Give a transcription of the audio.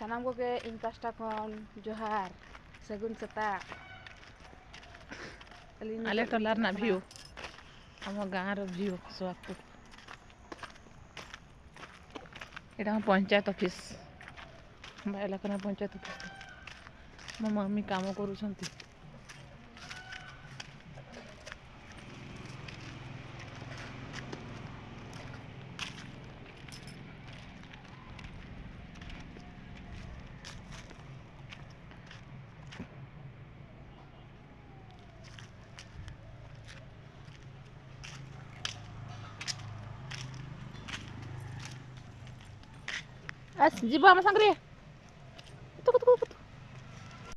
सानाम को के इन पास्टा खन जोहार सगुन सता आले टलार ना भियो हम गाँव रो भियो स्वागत एटा हम पंचायत ऑफिस बायलाकना पंचायत ऑफिस मो मम्मी काम करूछंती आस जीव आम संगे